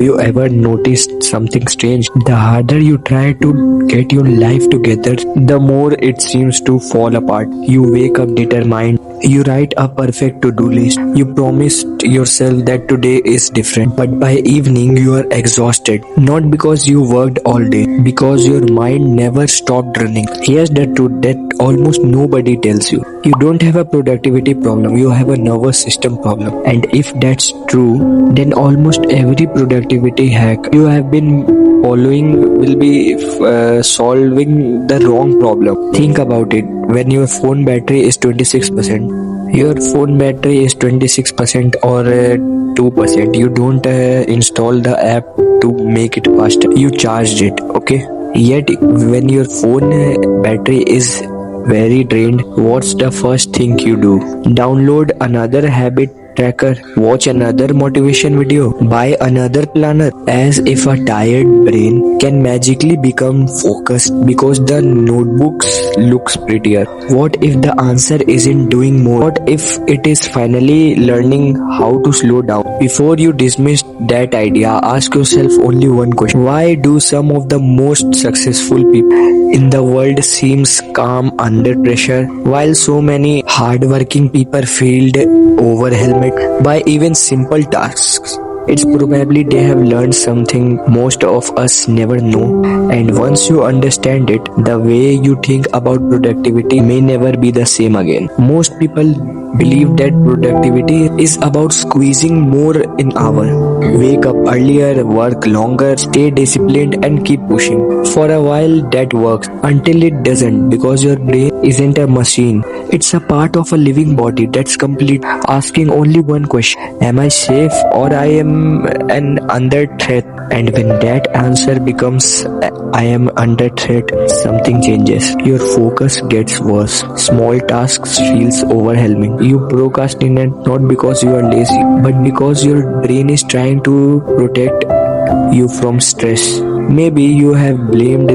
You ever noticed something strange? The harder you try to get your life together, the more it seems to fall apart. You wake up determined. You write a perfect to-do list. You promised yourself that today is different. But by evening, you are exhausted. Not because you worked all day, because your mind never stopped running. Here's the truth that almost nobody tells you. You don't have a productivity problem, you have a nervous system problem. And if that's true, then almost every productivity hack you have been following will be solving the wrong problem. Think about it. When your phone battery is 26%, your phone battery is 26% or 2%, you don't install the app to make it faster. You charged it, okay? Yet when your phone battery is very drained, what's the first thing you do? Download another habit tracker, watch another motivation video, buy another planner, as if a tired brain can magically become focused because the notebooks looks prettier. What if the answer isn't doing more? What if it is finally learning how to slow down? Before you dismiss that idea, ask yourself only one question. Why do some of the most successful people in the world seems calm under pressure, while so many hardworking people feel overwhelmed by even simple tasks? It's probably they have learned something most of us never know. And once you understand it, the way you think about productivity may never be the same again. Most people believe that productivity is about squeezing more in hour. Wake up earlier, work longer, stay disciplined and keep pushing. For a while that works, until it doesn't, because your brain isn't a machine. It's a part of a living body that's complete, asking only one question: am I safe or I am under threat? And when that answer becomes I am under threat, something changes. Your focus gets worse. Small tasks feels overwhelming. You procrastinate not because you are lazy, but because your brain is trying to protect you from stress. Maybe you have blamed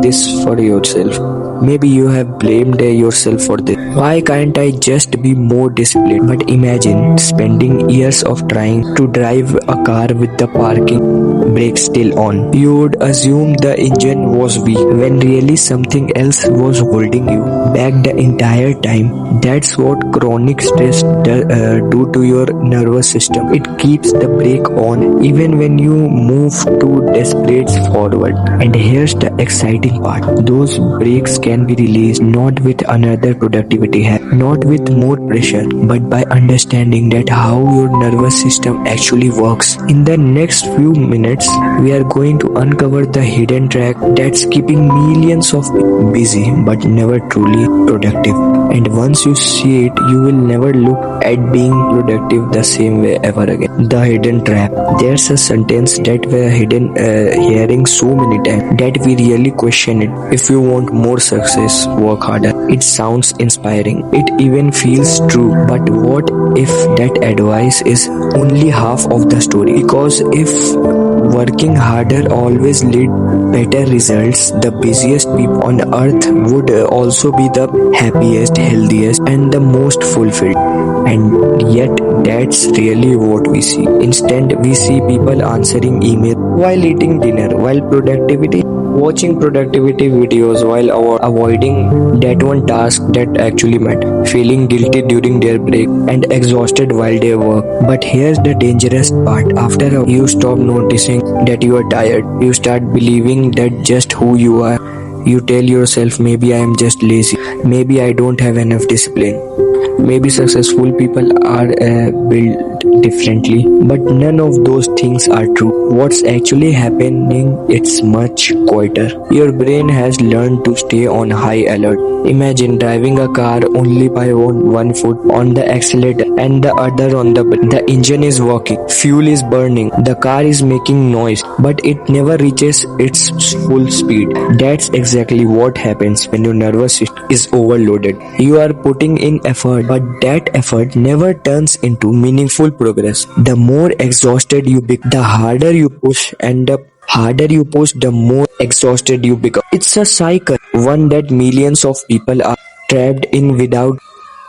this for yourself. Maybe you have blamed yourself for this. Why can't I just be more disciplined? But imagine spending years of trying to drive a car with the parking brake still on. You would assume the engine was weak when really something else was holding you back the entire time. That's what chronic stress do to your nervous system. It keeps the brake on even when you move too desperate forward. And here's the exciting part. Those brakes can be released not with another productivity hack, not with more pressure, but by understanding that how your nervous system actually works. In the next few minutes, we are going to uncover the hidden track that's keeping millions of people busy but never truly productive. And once you see it, you will never look at being productive the same way ever again. The hidden trap. There's a sentence that we're hearing so many times that we really question it. If you want more success, work harder. It sounds inspiring. It even feels true. But what if that advice is only half of the story? Because if working harder always lead better results, the busiest people on earth would also be the happiest, healthiest and the most fulfilled. And yet that's really what we see. Instead, we see people answering email while eating dinner, while watching productivity videos while avoiding that one task that actually matters, feeling guilty during their break and exhausted while they work. But here's the dangerous part. After you stop noticing that you are tired, you start believing that just who you are. You tell yourself, maybe I am just lazy, maybe I don't have enough discipline, maybe successful people are built differently. But none of those things are true. What's actually happening, it's much quieter. Your brain has learned to stay on high alert. Imagine driving a car only by one foot on the accelerator and the other on the brake. The engine is working, fuel is burning, the car is making noise, but it never reaches its full speed. That's exactly what happens when your nervous system is overloaded. You are putting in effort, but that effort never turns into meaningful progress. The more exhausted you become, the harder you push, and the harder you push, the more exhausted you become. It's a cycle, one that millions of people are trapped in without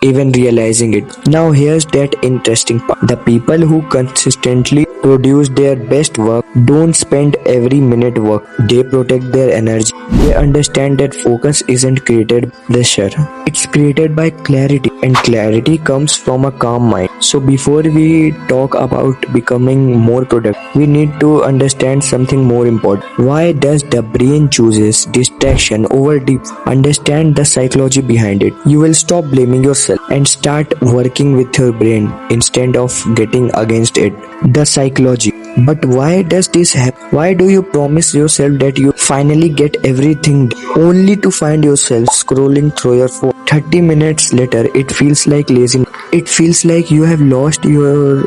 even realizing it. Now here's that interesting part. The people who consistently produce their best work don't spend every minute work. They protect their energy. They understand that focus isn't created by pressure. It's created by clarity, and clarity comes from a calm mind. So before we talk about becoming more productive, we need to understand something more important. Why does the brain chooses distraction over deep? Understand the psychology behind it. You will stop blaming yourself and start working with your brain instead of getting against it. The psychology. But why does this happen? Why do you promise yourself that you finally get everything done, only to find yourself scrolling through your phone? 30 minutes later, it feels like laziness. It feels like you have lost your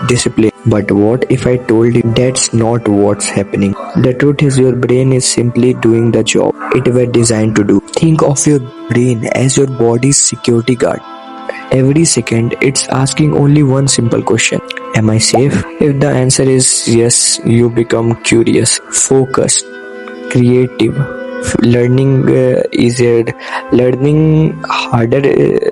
discipline. But what if I told you that's not what's happening? The truth is your brain is simply doing the job it were designed to do. Think of your brain as your body's security guard. Every second, it's asking only one simple question. Am I safe? If the answer is yes, you become curious, focused, creative, learning easier, learning harder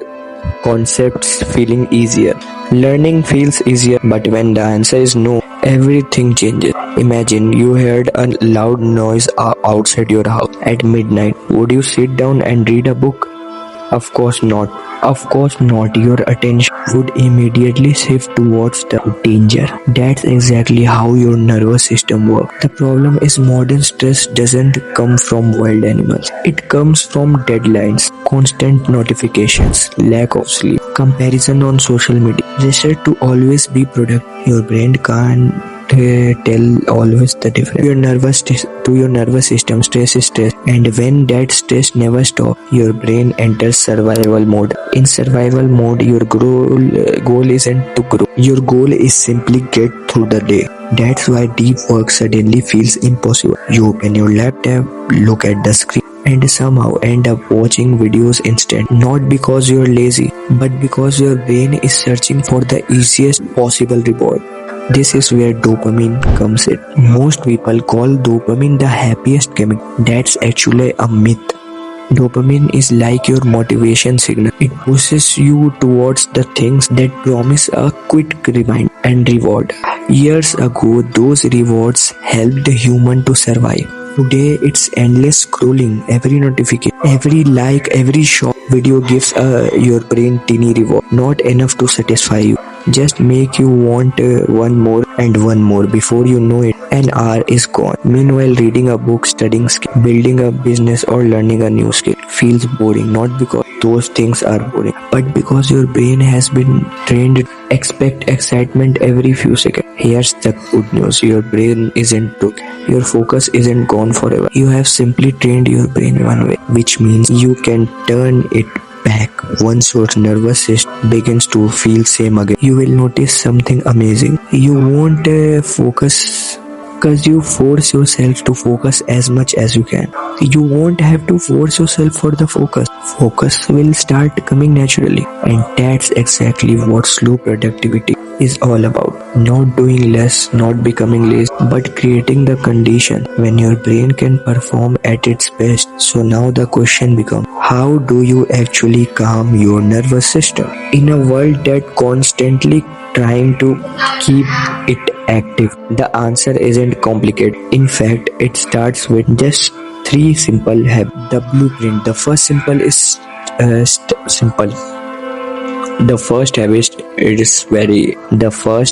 concepts feeling easier. Learning feels easier, but when the answer is no, everything changes. Imagine you heard a loud noise outside your house at midnight. Would you sit down and read a book? Of course not. Of course not. Your attention would immediately shift towards the danger. That's exactly how your nervous system works. The problem is modern stress doesn't come from wild animals. It comes from deadlines, constant notifications, lack of sleep, comparison on social media, pressure to always be productive. Your brain can't tell always the difference. To your nervous system, stress is stress, and when that stress never stops, your brain enters survival mode. In survival mode, your goal isn't to grow. Your goal is simply get through the day. That's why deep work suddenly feels impossible. You open your laptop, look at the screen, and somehow end up watching videos instead. Not because you're lazy, but because your brain is searching for the easiest possible reward. This is where dopamine comes in. Most people call dopamine the happiest chemical. That's actually a myth. Dopamine is like your motivation signal. It pushes you towards the things that promise a quick reward. Years ago, those rewards helped the human to survive. Today, it's endless scrolling. Every notification, every like, every short video gives your brain teeny reward. Not enough to satisfy you. Just make you want one more and one more. Before you know it, an hour is gone. Meanwhile, reading a book, studying skill, building a business or learning a new skill feels boring. Not because those things are boring, but because your brain has been trained to expect excitement every few seconds. Here's the good news. Your brain isn't broken. Your focus isn't gone forever. You have simply trained your brain one way, which means you can turn it back. Once your nervous system begins to feel same again, you will notice something amazing. You won't focus because you force yourself to focus as much as you can. You won't have to force yourself for the focus. Focus will start coming naturally, and that's exactly what slow productivity is all about. Not doing less, not becoming lazy, but creating the condition when your brain can perform at its best. So now the question becomes, how do you actually calm your nervous system in a world that constantly trying to keep it active? The answer isn't complicated. In fact, it starts with just three simple habits. The blueprint. The first simple. The first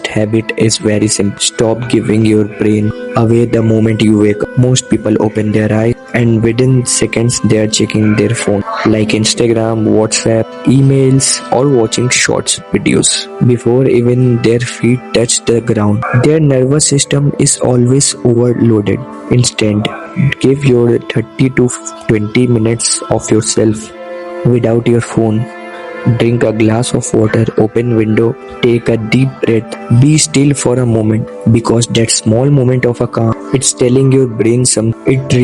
habit is very simple. Stop giving your brain away the moment you wake up. Most people open their eyes and within seconds they are checking their phone, like Instagram, WhatsApp, emails, or watching shorts videos before even their feet touch the ground. Their nervous system is always overloaded. Instead, give your 30 to 20 minutes of yourself without your phone. Drink a glass of water, open window, take a deep breath, be still for a moment, because that small moment of a calm, it's telling your brain something it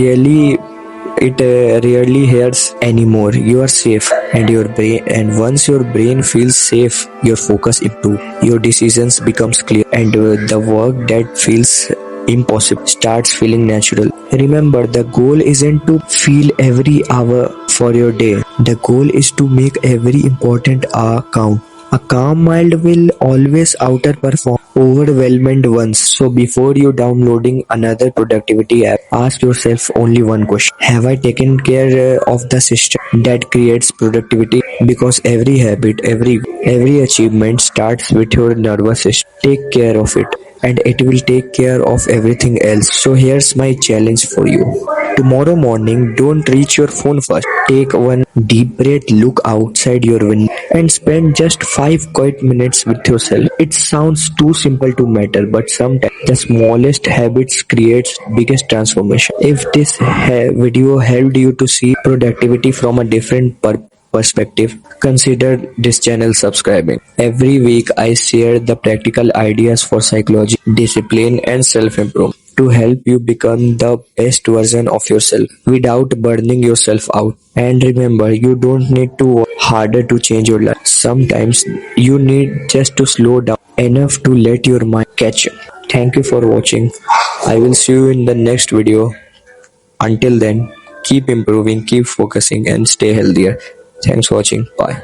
rarely hears anymore. You are safe, and once your brain feels safe, your focus improves, your decisions becomes clear, and the work that feels impossible starts feeling natural. Remember, the goal isn't to feel every hour for your day. The goal is to make every important hour count. A calm mind will always outperform overwhelmed ones. So before you downloading another productivity app, ask yourself only one question. Have I taken care of the system that creates productivity? Because every habit, every achievement starts with your nervous system. Take care of it and it will take care of everything else. So here's my challenge for you. Tomorrow morning, don't reach your phone first. Take one deep breath, look outside your window, and spend just 5 quiet minutes with yourself. It sounds too simple to matter, but sometimes the smallest habits creates biggest transformation. If this video helped you to see productivity from a different perspective, consider this channel subscribing. Every week I share the practical ideas for psychology, discipline and self-improvement to help you become the best version of yourself without burning yourself out. And remember, you don't need to work harder to change your life. Sometimes you need just to slow down enough to let your mind catch up. Thank you for watching. I will see you in the next video. Until then, keep improving, keep focusing, and stay healthier. Thanks for watching. Bye.